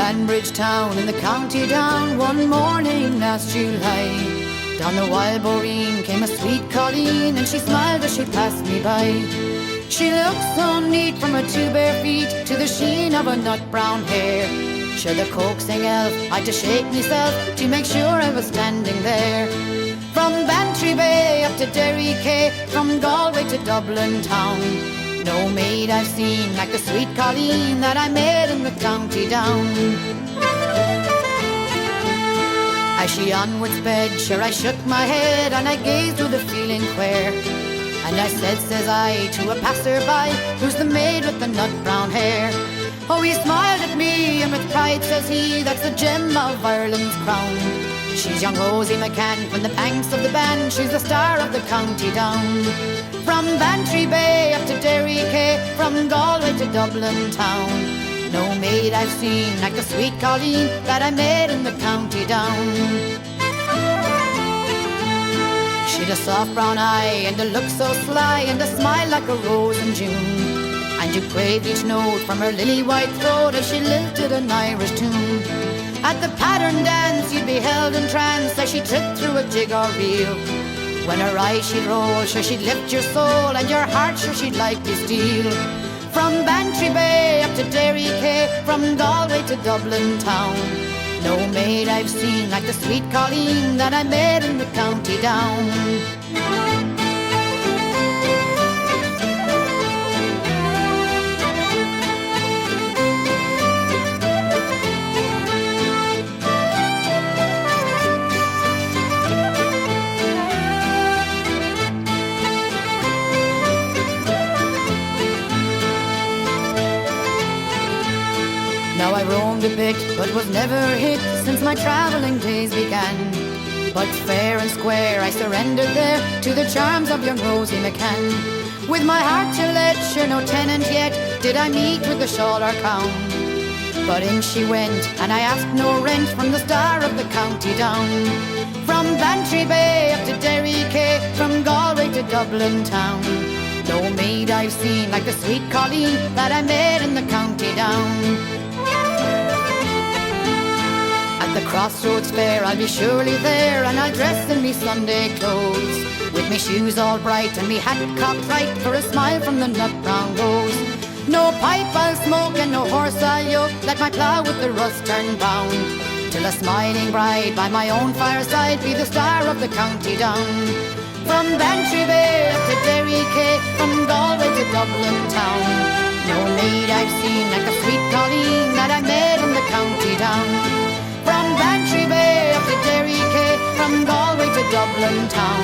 Banbridge town in the county down one morning last July. Down the wild boreen came a sweet colleen, and she smiled as she passed me by. She looked so neat from her two bare feet to the sheen of her nut brown hair. Sure, the coaxing elf had to shake myself to make sure I was standing there. From Bantry Bay up to Derry Quay, from Galway to Dublin town, no maid I've seen like the sweet colleen that I met in the county down. As she onward sped, sure I shook my head and I gazed with a feeling queer. And I said, says I, to a passer-by, who's the maid with the nut brown hair? Oh, he smiled at me and with pride says he, that's the gem of Ireland's crown. She's young Rosie McCann from the banks of the Bann, she's the star of the county down. From Bantry Bay up to Derry Quay, from Galway to Dublin town, no maid I've seen like the sweet colleen that I met in the county down. She'd a soft brown eye and a look so sly and a smile like a rose in June. And you craved each note from her lily-white throat as she lilted an Irish tune. At the pattern dance you'd be held in trance as she tripped through a jig or reel. When her eyes she'd roll, sure she'd lift your soul, and your heart sure she'd like to steal. From Bantry Bay up to Derry Quay, from Galway to Dublin town, no maid I've seen like the sweet colleen that I met in the county down. Now I roamed a bit, but was never hit since my travelling days began. But fair and square I surrendered there to the charms of young Rosie McCann. With my heart to let, sure no tenant yet did I meet with the shawl or gown. But in she went, and I asked no rent from the star of the county down. From Bantry Bay up to Derry Quay, from Galway to Dublin town, no maid I've seen like the sweet colleen that I met in the county down. At the crossroads fair I'll be surely there, and I'll dress in me Sunday clothes, with me shoes all bright and me hat cocked right for a smile from the nut brown rose. No pipe I'll smoke and no horse I'll yoke, let my plough with the rust turn brown, till a smiling bride by my own fireside be the star of the county down. From Bantry Bay up to Derry Quay, from Galway to Dublin town, no maid I've seen like the sweet colleen that I met in the county down. From Bantry Bay up to Derry Quay, from Galway to Dublin town,